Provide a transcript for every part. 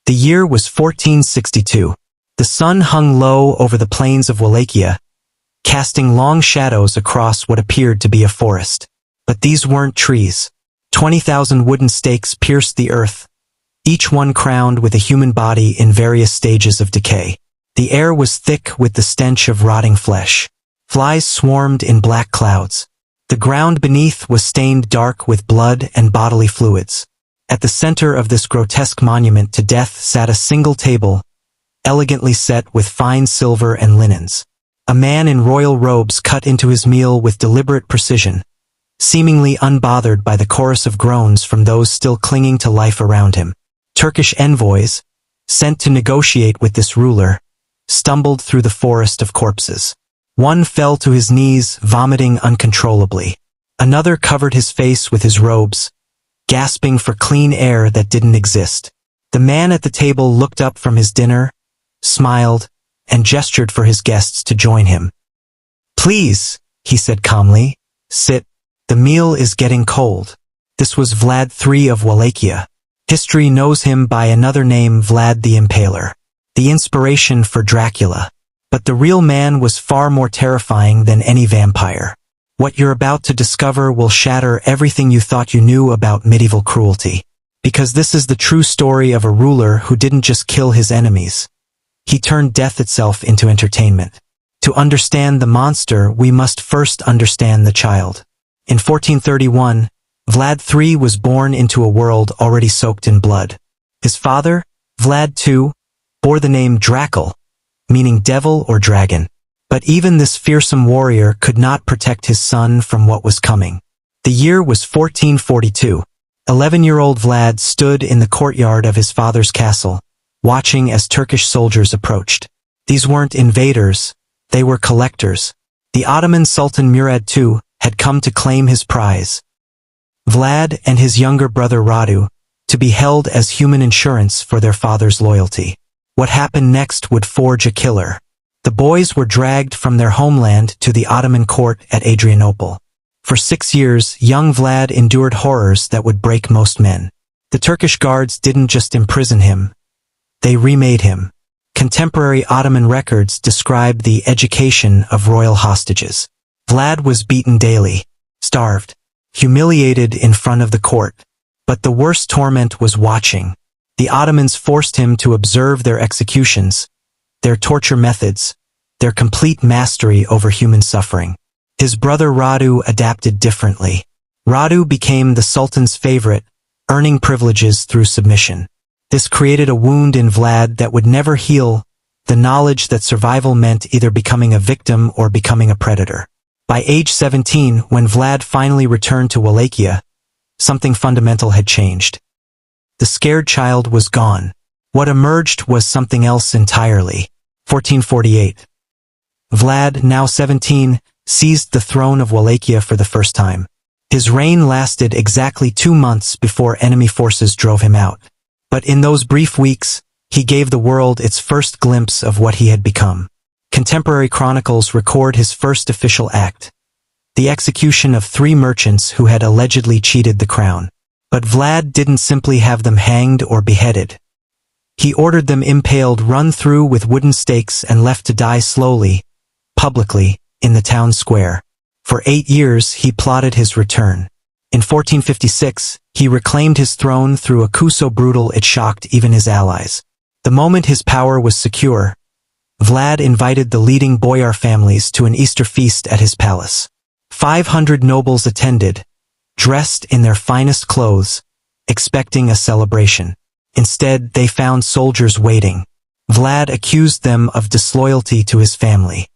The year was 1462. The sun hung low over the plains of Wallachia, casting long shadows across what appeared to be a forest. But these weren't trees. 20,000 wooden stakes pierced the earth, each one crowned with a human body in various stages of decay. The air was thick with the stench of rotting flesh. Flies swarmed in black clouds. The ground beneath was stained dark with blood and bodily fluids. At the center of this grotesque monument to death sat a single table, elegantly set with fine silver and linens. A man in royal robes cut into his meal with deliberate precision, seemingly unbothered by the chorus of groans from those still clinging to life around him. Turkish envoys, sent to negotiate with this ruler, stumbled through the forest of corpses. One fell to his knees, vomiting uncontrollably. Another covered his face with his robes, gasping for clean air that didn't exist. The man at the table looked up from his dinner, smiled, and gestured for his guests to join him. "Please," he said calmly, "sit. The meal is getting cold." This was Vlad III of Wallachia. History knows him by another name, Vlad the Impaler, the inspiration for Dracula. But the real man was far more terrifying than any vampire. What you're about to discover will shatter everything you thought you knew about medieval cruelty. Because this is the true story of a ruler who didn't just kill his enemies. He turned death itself into entertainment. To understand the monster, we must first understand the child. In 1431, Vlad III was born into a world already soaked in blood. His father, Vlad II, bore the name Dracula, meaning devil or dragon. But even this fearsome warrior could not protect his son from what was coming. The year was 1442. 11-year-old Vlad stood in the courtyard of his father's castle, watching as Turkish soldiers approached. These weren't invaders, they were collectors. The Ottoman Sultan Murad II had come to claim his prize. Vlad and his younger brother Radu, to be held as human insurance for their father's loyalty. What happened next would forge a killer. The boys were dragged from their homeland to the Ottoman court at Adrianople. For 6 years, young Vlad endured horrors that would break most men. The Turkish guards didn't just imprison him, they remade him. Contemporary Ottoman records describe the education of royal hostages. Vlad was beaten daily, starved, humiliated in front of the court. But the worst torment was watching. The Ottomans forced him to observe their executions, their torture methods, their complete mastery over human suffering. His brother Radu adapted differently. Radu became the Sultan's favorite, earning privileges through submission. This created a wound in Vlad that would never heal, the knowledge that survival meant either becoming a victim or becoming a predator. By age 17, when Vlad finally returned to Wallachia, something fundamental had changed. The scared child was gone. What emerged was something else entirely. 1448. Vlad, now 17, seized the throne of Wallachia for the first time. His reign lasted exactly 2 months before enemy forces drove him out. But in those brief weeks, he gave the world its first glimpse of what he had become. Contemporary chronicles record his first official act, the execution of 3 merchants who had allegedly cheated the crown. But Vlad didn't simply have them hanged or beheaded. He ordered them impaled, run through with wooden stakes, and left to die slowly, publicly, in the town square. For 8 years he plotted his return. In 1456, he reclaimed his throne through a coup so brutal it shocked even his allies. The moment his power was secure, Vlad invited the leading boyar families to an Easter feast at his palace. 500 nobles attended, dressed in their finest clothes, expecting a celebration. Instead, they found soldiers waiting. Vlad accused them of disloyalty to his family.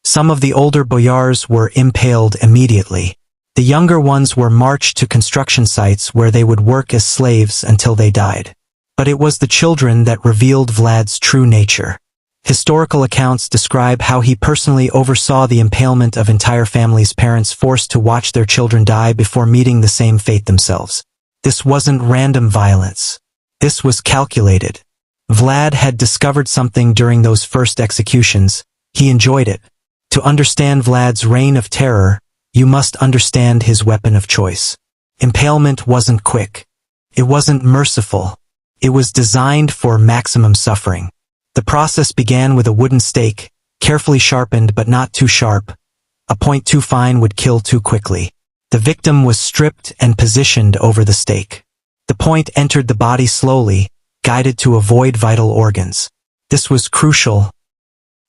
Some of the older boyars were impaled immediately. The younger ones were marched to construction sites where they would work as slaves until they died. But it was the children that revealed Vlad's true nature. Historical accounts describe how he personally oversaw the impalement of entire families, parents forced to watch their children die before meeting the same fate themselves. This wasn't random violence. This was calculated. Vlad had discovered something during those first executions. He enjoyed it. To understand Vlad's reign of terror, you must understand his weapon of choice. Impalement wasn't quick. It wasn't merciful. It was designed for maximum suffering. The process began with a wooden stake, carefully sharpened but not too sharp. A point too fine would kill too quickly. The victim was stripped and positioned over the stake. The point entered the body slowly, guided to avoid vital organs. This was crucial.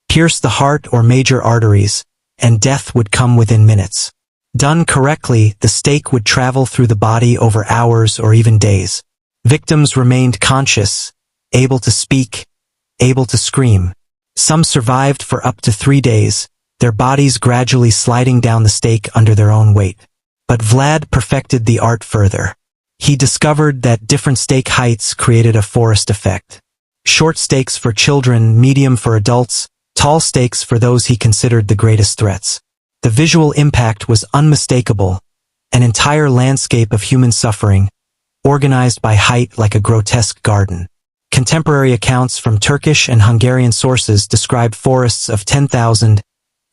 Pierce the heart or major arteries, and death would come within minutes. Done correctly, the stake would travel through the body over hours or even days. Victims remained conscious, able to speak, able to scream. Some survived for up to 3 days, their bodies gradually sliding down the stake under their own weight. But Vlad perfected the art further. He discovered that different stake heights created a forest effect. Short stakes for children, medium for adults, tall stakes for those he considered the greatest threats. The visual impact was unmistakable, an entire landscape of human suffering, organized by height like a grotesque garden. Contemporary accounts from Turkish and Hungarian sources describe forests of 10,000,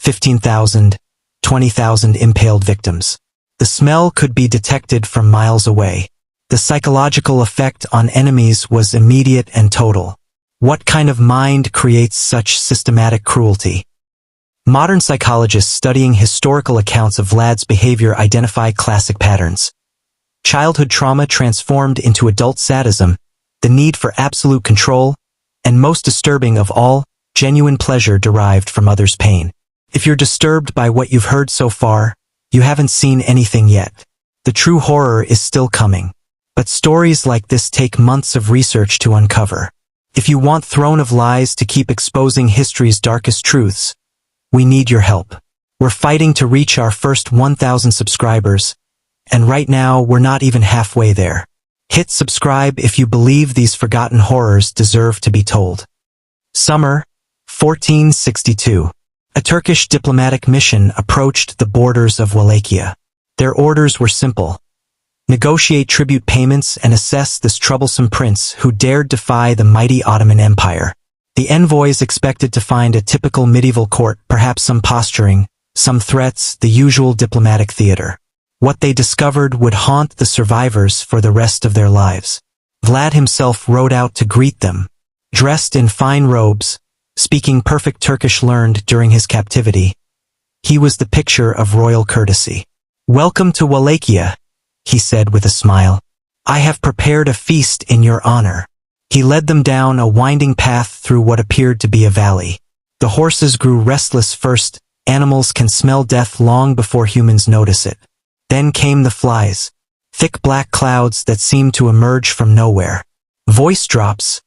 15,000, 20,000 impaled victims. The smell could be detected from miles away. The psychological effect on enemies was immediate and total. What kind of mind creates such systematic cruelty? Modern psychologists studying historical accounts of Vlad's behavior identify classic patterns. Childhood trauma transformed into adult sadism, the need for absolute control, and most disturbing of all, genuine pleasure derived from others' pain. If you're disturbed by what you've heard so far, you haven't seen anything yet. The true horror is still coming. But stories like this take months of research to uncover. If you want Throne of Lies to keep exposing history's darkest truths, we need your help. We're fighting to reach our first 1,000 subscribers, and right now we're not even halfway there. Hit subscribe if you believe these forgotten horrors deserve to be told. Summer, 1462. A Turkish diplomatic mission approached the borders of Wallachia. Their orders were simple. Negotiate tribute payments and assess this troublesome prince who dared defy the mighty Ottoman Empire. The envoys expected to find a typical medieval court, perhaps some posturing, some threats, the usual diplomatic theater. What they discovered would haunt the survivors for the rest of their lives. Vlad himself rode out to greet them. Dressed in fine robes, speaking perfect Turkish learned during his captivity, he was the picture of royal courtesy. "Welcome to Wallachia," he said with a smile. "I have prepared a feast in your honor." He led them down a winding path through what appeared to be a valley. The horses grew restless first. Animals can smell death long before humans notice it. Then came the flies, thick black clouds that seemed to emerge from nowhere. Voice drops,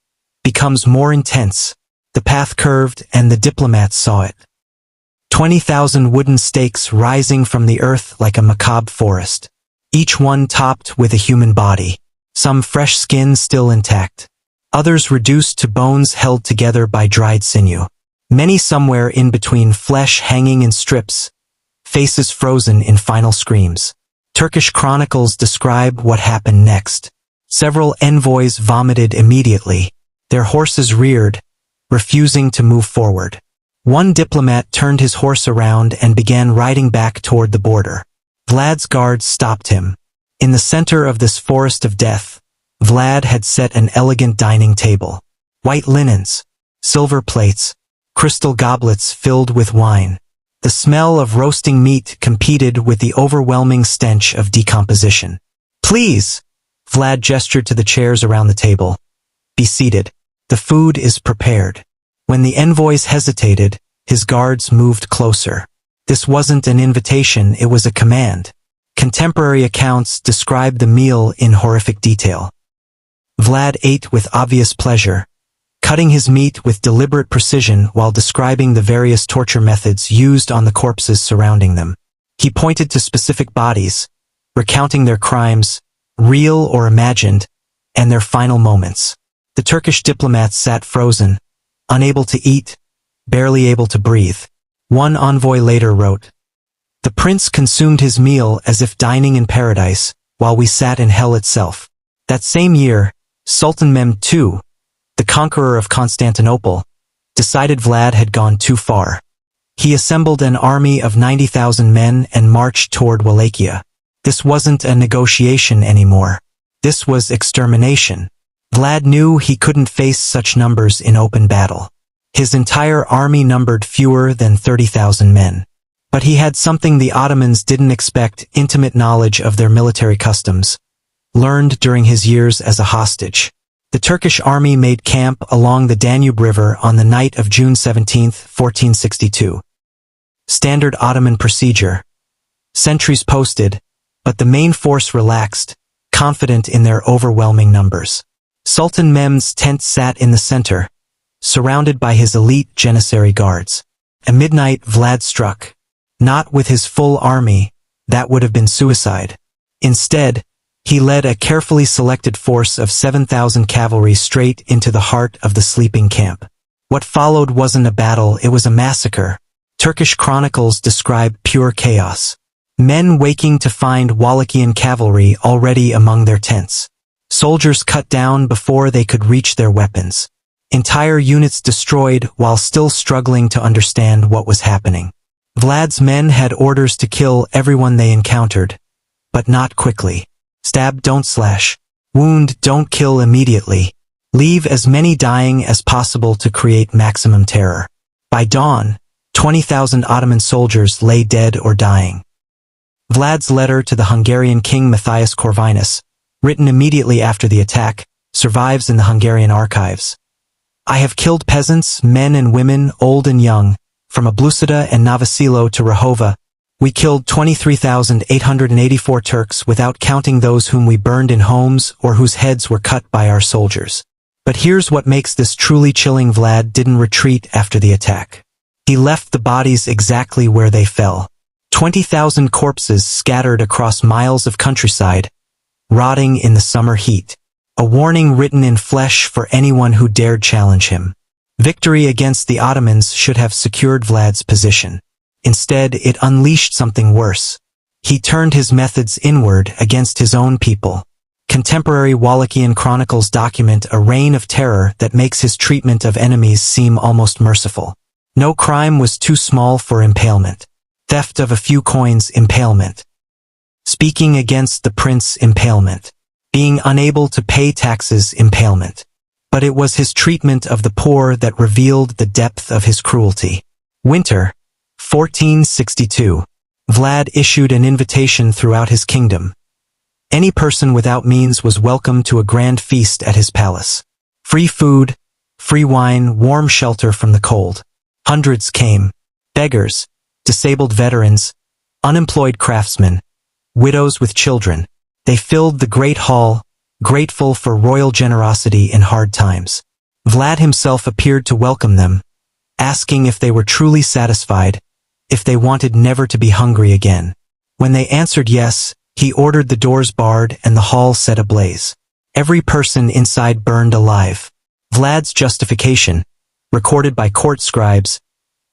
becomes more intense. The path curved and the diplomats saw it. 20,000 wooden stakes rising from the earth like a macabre forest. Each one topped with a human body, some fresh skin still intact, others reduced to bones held together by dried sinew. Many somewhere in between, flesh hanging in strips, faces frozen in final screams. Turkish chronicles describe what happened next. Several envoys vomited immediately. Their horses reared, refusing to move forward. One diplomat turned his horse around and began riding back toward the border. Vlad's guards stopped him. In the center of this forest of death, Vlad had set an elegant dining table. White linens, silver plates, crystal goblets filled with wine. The smell of roasting meat competed with the overwhelming stench of decomposition. "Please," Vlad gestured to the chairs around the table. "Be seated. The food is prepared." When the envoys hesitated, his guards moved closer. This wasn't an invitation, it was a command. Contemporary accounts describe the meal in horrific detail. Vlad ate with obvious pleasure, cutting his meat with deliberate precision while describing the various torture methods used on the corpses surrounding them. He pointed to specific bodies, recounting their crimes, real or imagined, and their final moments. The Turkish diplomats sat frozen, unable to eat, barely able to breathe. One envoy later wrote, "The prince consumed his meal as if dining in paradise, while we sat in hell itself." That same year, Sultan Mehmed II, the conqueror of Constantinople, decided Vlad had gone too far. He assembled an army of 90,000 men and marched toward Wallachia. This wasn't a negotiation anymore. This was extermination. Vlad knew he couldn't face such numbers in open battle. His entire army numbered fewer than 30,000 men. But he had something the Ottomans didn't expect: intimate knowledge of their military customs, learned during his years as a hostage. The Turkish army made camp along the Danube River on the night of June 17, 1462. Standard Ottoman procedure. Sentries posted, but the main force relaxed, confident in their overwhelming numbers. Sultan Mehmed's tent sat in the center, surrounded by his elite Janissary guards. At midnight, Vlad struck. Not with his full army, that would have been suicide. Instead, he led a carefully selected force of 7,000 cavalry straight into the heart of the sleeping camp. What followed wasn't a battle, it was a massacre. Turkish chronicles describe pure chaos. Men waking to find Wallachian cavalry already among their tents. Soldiers cut down before they could reach their weapons. Entire units destroyed while still struggling to understand what was happening. Vlad's men had orders to kill everyone they encountered, but not quickly. Stab, don't slash. Wound, don't kill immediately. Leave as many dying as possible to create maximum terror. By dawn, 20,000 Ottoman soldiers lay dead or dying. Vlad's letter to the Hungarian king Matthias Corvinus, written immediately after the attack, survives in the Hungarian archives. I have killed peasants, men and women, old and young, from Ablusida and Novosilo to Rahova. We killed 23,884 Turks without counting those whom we burned in homes or whose heads were cut by our soldiers. But here's what makes this truly chilling: Vlad didn't retreat after the attack. He left the bodies exactly where they fell. 20,000 corpses scattered across miles of countryside, rotting in the summer heat. A warning written in flesh for anyone who dared challenge him. Victory against the Ottomans should have secured Vlad's position. Instead, it unleashed something worse. He turned his methods inward against his own people. Contemporary Wallachian chronicles document a reign of terror that makes his treatment of enemies seem almost merciful. No crime was too small for impalement. Theft of a few coins, impalement. Speaking against the prince, impalement. Being unable to pay taxes, impalement. But it was his treatment of the poor that revealed the depth of his cruelty. Winter, 1462. Vlad issued an invitation throughout his kingdom. Any person without means was welcome to a grand feast at his palace. Free food, free wine, warm shelter from the cold. Hundreds came. Beggars, disabled veterans, unemployed craftsmen, widows with children. They filled the great hall, grateful for royal generosity in hard times. Vlad himself appeared to welcome them, asking if they were truly satisfied, if they wanted never to be hungry again. When they answered yes, he ordered the doors barred and the hall set ablaze. Every person inside burned alive. Vlad's justification, recorded by court scribes: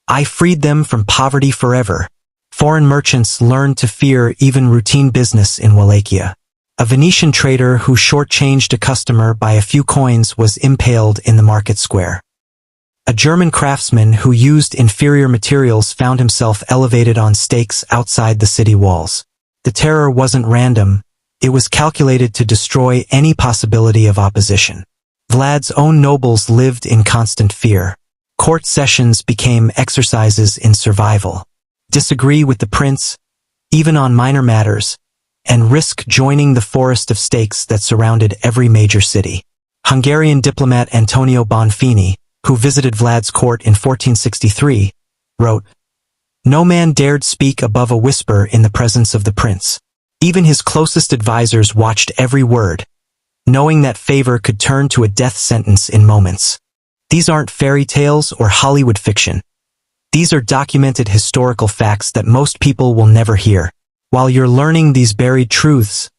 I freed them from poverty forever. Foreign merchants learned to fear even routine business in Wallachia. A Venetian trader who shortchanged a customer by a few coins was impaled in the market square. A German craftsman who used inferior materials found himself elevated on stakes outside the city walls. The terror wasn't random, it was calculated to destroy any possibility of opposition. Vlad's own nobles lived in constant fear. Court sessions became exercises in survival. Disagree with the prince, even on minor matters, and risk joining the forest of stakes that surrounded every major city. Hungarian diplomat Antonio Bonfini, who visited Vlad's court in 1463, wrote, No man dared speak above a whisper in the presence of the prince. Even his closest advisors watched every word, knowing that favor could turn to a death sentence in moments. These aren't fairy tales or Hollywood fiction. These are documented historical facts that most people will never hear. While you're learning these buried truths,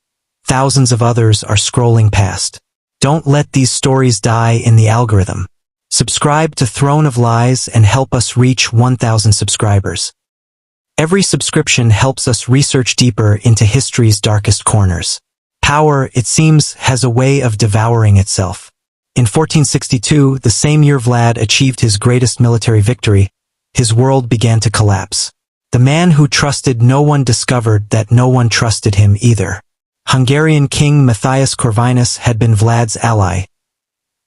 thousands of others are scrolling past. Don't let these stories die in the algorithm. Subscribe to Throne of Lies and help us reach 1,000 subscribers. Every subscription helps us research deeper into history's darkest corners. Power, it seems, has a way of devouring itself. In 1462, the same year Vlad achieved his greatest military victory, his world began to collapse. The man who trusted no one discovered that no one trusted him either. Hungarian King Matthias Corvinus had been Vlad's ally,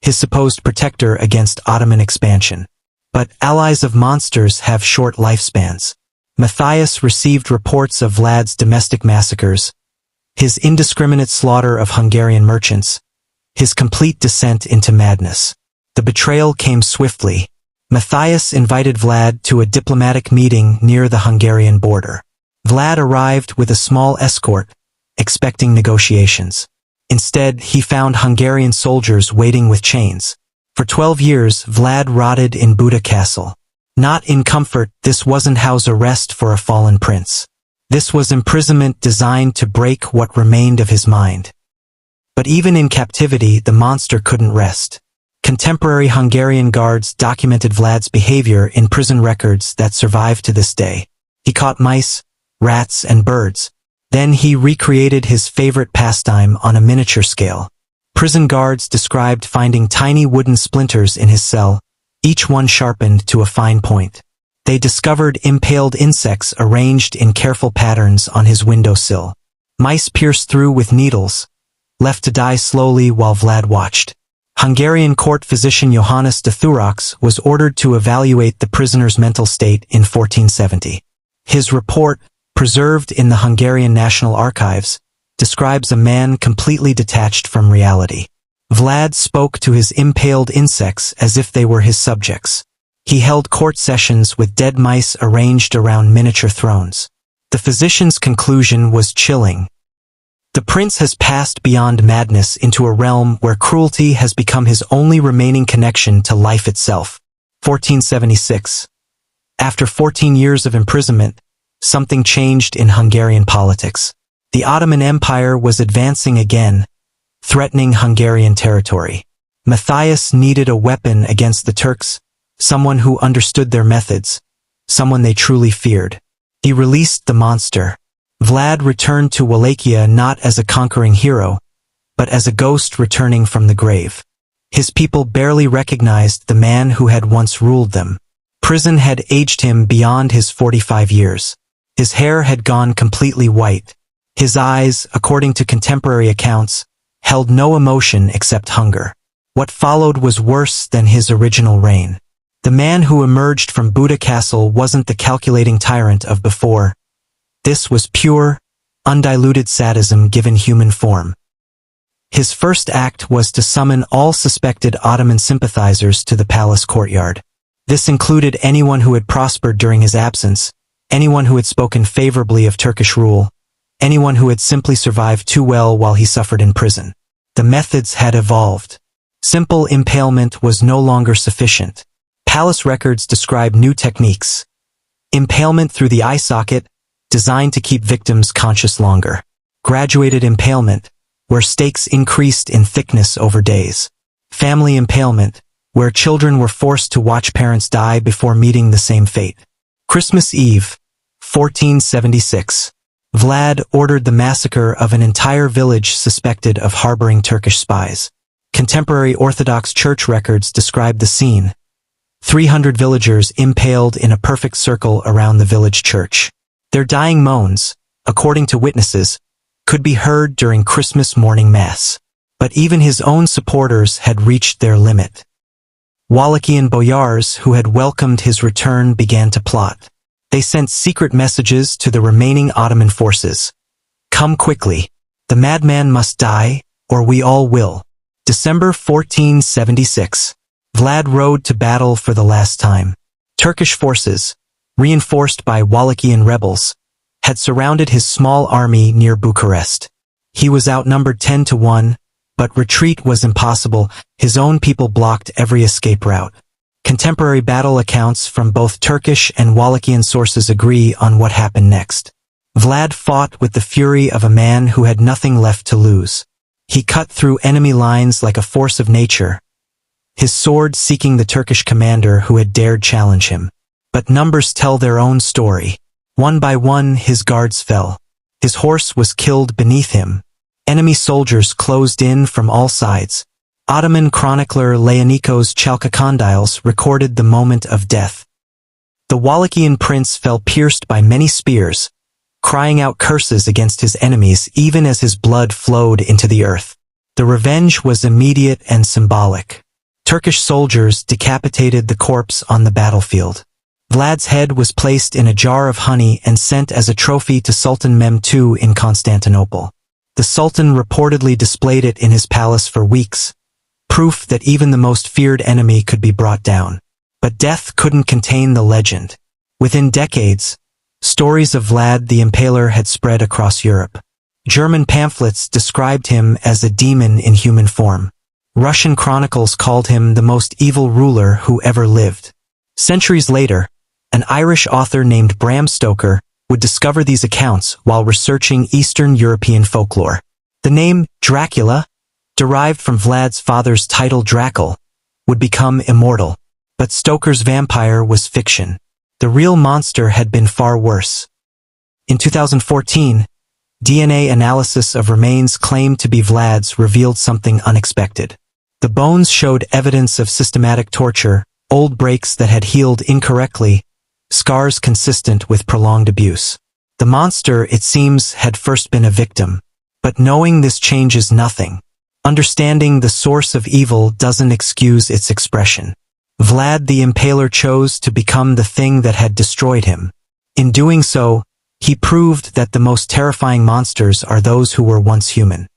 his supposed protector against Ottoman expansion. But allies of monsters have short lifespans. Matthias received reports of Vlad's domestic massacres, his indiscriminate slaughter of Hungarian merchants, his complete descent into madness. The betrayal came swiftly. Matthias invited Vlad to a diplomatic meeting near the Hungarian border. Vlad arrived with a small escort, expecting negotiations. Instead, he found Hungarian soldiers waiting with chains. For 12 years, Vlad rotted in Buda Castle. Not in comfort, this wasn't house arrest for a fallen prince. This was imprisonment designed to break what remained of his mind. But even in captivity, the monster couldn't rest. Contemporary Hungarian guards documented Vlad's behavior in prison records that survive to this day. He caught mice, rats, and birds. Then he recreated his favorite pastime on a miniature scale. Prison guards described finding tiny wooden splinters in his cell, each one sharpened to a fine point. They discovered impaled insects arranged in careful patterns on his windowsill. Mice pierced through with needles, left to die slowly while Vlad watched. Hungarian court physician Johannes de Thurox was ordered to evaluate the prisoner's mental state in 1470. His report, preserved in the Hungarian National Archives, describes a man completely detached from reality. Vlad spoke to his impaled insects as if they were his subjects. He held court sessions with dead mice arranged around miniature thrones. The physician's conclusion was chilling. The prince has passed beyond madness into a realm where cruelty has become his only remaining connection to life itself. 1476. After 14 years of imprisonment, something changed in Hungarian politics. The Ottoman Empire was advancing again, threatening Hungarian territory. Matthias needed a weapon against the Turks, someone who understood their methods, someone they truly feared. He released the monster. Vlad returned to Wallachia not as a conquering hero, but as a ghost returning from the grave. His people barely recognized the man who had once ruled them. Prison had aged him beyond his 45 years. His hair had gone completely white. His eyes, according to contemporary accounts, held no emotion except hunger. What followed was worse than his original reign. The man who emerged from Buda Castle wasn't the calculating tyrant of before. This was pure, undiluted sadism given human form. His first act was to summon all suspected Ottoman sympathizers to the palace courtyard. This included anyone who had prospered during his absence, anyone who had spoken favorably of Turkish rule, anyone who had simply survived too well while he suffered in prison. The methods had evolved. Simple impalement was no longer sufficient. Palace records describe new techniques. Impalement through the eye socket, designed to keep victims conscious longer. Graduated impalement, where stakes increased in thickness over days. Family impalement, where children were forced to watch parents die before meeting the same fate. Christmas Eve, 1476. Vlad ordered the massacre of an entire village suspected of harboring Turkish spies. Contemporary Orthodox Church records describe the scene. 300 villagers impaled in a perfect circle around the village church. Their dying moans, according to witnesses, could be heard during Christmas morning mass. But even his own supporters had reached their limit. Wallachian boyars who had welcomed his return began to plot. They sent secret messages to the remaining Ottoman forces. Come quickly. The madman must die, or we all will. December 1476. Vlad rode to battle for the last time. Turkish forces, reinforced by Wallachian rebels, had surrounded his small army near Bucharest. He was outnumbered 10-1, but retreat was impossible. His own people blocked every escape route. Contemporary battle accounts from both Turkish and Wallachian sources agree on what happened next. Vlad fought with the fury of a man who had nothing left to lose. He cut through enemy lines like a force of nature, his sword seeking the Turkish commander who had dared challenge him. But numbers tell their own story. One by one, his guards fell. His horse was killed beneath him. Enemy soldiers closed in from all sides. Ottoman chronicler Leonikos Chalkokondyles recorded the moment of death. The Wallachian prince fell pierced by many spears, crying out curses against his enemies even as his blood flowed into the earth. The revenge was immediate and symbolic. Turkish soldiers decapitated the corpse on the battlefield. Vlad's head was placed in a jar of honey and sent as a trophy to Sultan Mehmed II in Constantinople. The Sultan reportedly displayed it in his palace for weeks, proof that even the most feared enemy could be brought down. But death couldn't contain the legend. Within decades, stories of Vlad the Impaler had spread across Europe. German pamphlets described him as a demon in human form. Russian chronicles called him the most evil ruler who ever lived. Centuries later, an Irish author named Bram Stoker would discover these accounts while researching Eastern European folklore. The name Dracula, derived from Vlad's father's title Dracul, would become immortal. But Stoker's vampire was fiction. The real monster had been far worse. In 2014, DNA analysis of remains claimed to be Vlad's revealed something unexpected. The bones showed evidence of systematic torture, old breaks that had healed incorrectly, scars consistent with prolonged abuse. The monster, it seems, had first been a victim. But knowing this changes nothing. Understanding the source of evil doesn't excuse its expression. Vlad the Impaler chose to become the thing that had destroyed him. In doing so, he proved that the most terrifying monsters are those who were once human.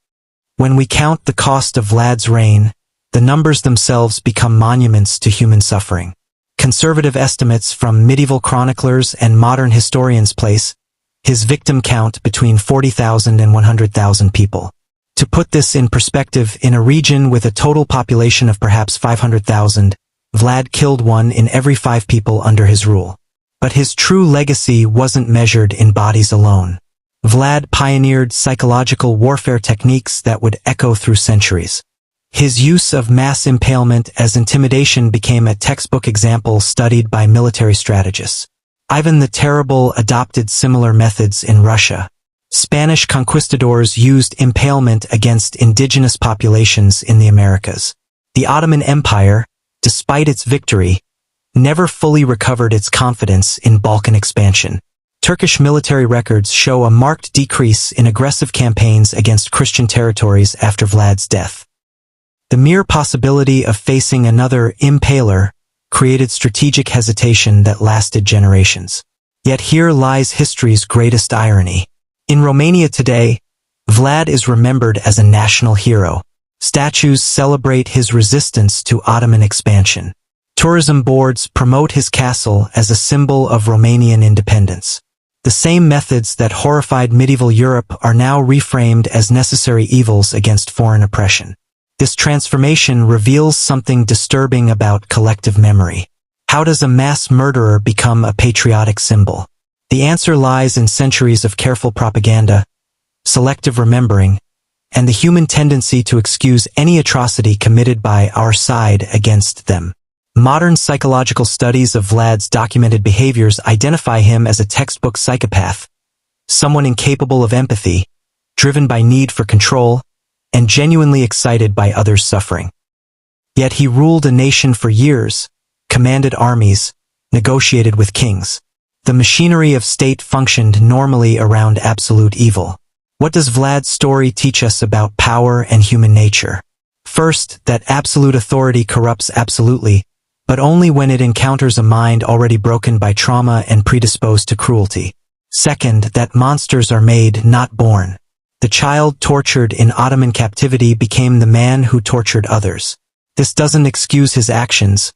When we count the cost of Vlad's reign, the numbers themselves become monuments to human suffering. Conservative estimates from medieval chroniclers and modern historians place his victim count between 40,000 and 100,000 people. To put this in perspective, in a region with a total population of perhaps 500,000, Vlad killed 1 in every 5 people under his rule. But his true legacy wasn't measured in bodies alone. Vlad pioneered psychological warfare techniques that would echo through centuries. His use of mass impalement as intimidation became a textbook example studied by military strategists. Ivan the Terrible adopted similar methods in Russia. Spanish conquistadors used impalement against indigenous populations in the Americas. The Ottoman Empire, despite its victory, never fully recovered its confidence in Balkan expansion. Turkish military records show a marked decrease in aggressive campaigns against Christian territories after Vlad's death. The mere possibility of facing another impaler created strategic hesitation that lasted generations. Yet here lies history's greatest irony. In Romania today, Vlad is remembered as a national hero. Statues celebrate his resistance to Ottoman expansion. Tourism boards promote his castle as a symbol of Romanian independence. The same methods that horrified medieval Europe are now reframed as necessary evils against foreign oppression. This transformation reveals something disturbing about collective memory. How does a mass murderer become a patriotic symbol? The answer lies in centuries of careful propaganda, selective remembering, and the human tendency to excuse any atrocity committed by our side against them. Modern psychological studies of Vlad's documented behaviors identify him as a textbook psychopath, someone incapable of empathy, driven by need for control, and genuinely excited by others' suffering. Yet he ruled a nation for years, commanded armies, negotiated with kings. The machinery of state functioned normally around absolute evil. What does Vlad's story teach us about power and human nature? First, that absolute authority corrupts absolutely, but only when it encounters a mind already broken by trauma and predisposed to cruelty. Second, that monsters are made, not born. The child tortured in Ottoman captivity became the man who tortured others. This doesn't excuse his actions,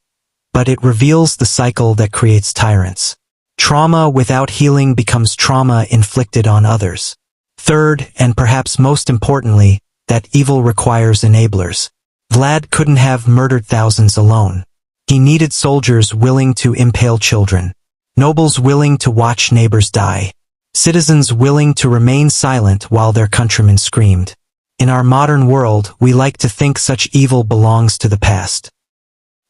but it reveals the cycle that creates tyrants. Trauma without healing becomes trauma inflicted on others. Third, and perhaps most importantly, that evil requires enablers. Vlad couldn't have murdered thousands alone. He needed soldiers willing to impale children, nobles willing to watch neighbors die, citizens willing to remain silent while their countrymen screamed. In our modern world, we like to think such evil belongs to the past.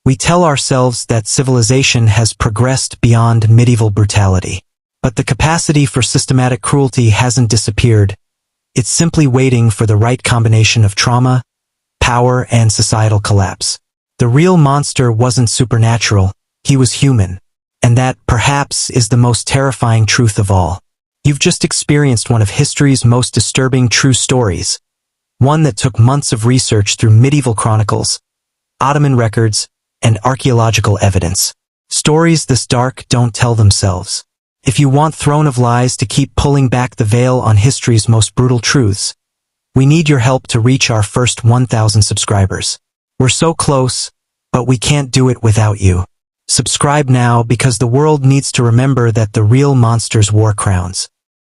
We tell ourselves that civilization has progressed beyond medieval brutality. But the capacity for systematic cruelty hasn't disappeared. It's simply waiting for the right combination of trauma, power, and societal collapse. The real monster wasn't supernatural, he was human. And that, perhaps, is the most terrifying truth of all. You've just experienced one of history's most disturbing true stories. One that took months of research through medieval chronicles, Ottoman records, and archaeological evidence. Stories this dark don't tell themselves. If you want Throne of Lies to keep pulling back the veil on history's most brutal truths, we need your help to reach our first 1,000 subscribers. We're so close, but we can't do it without you. Subscribe now because the world needs to remember that the real monsters wore crowns.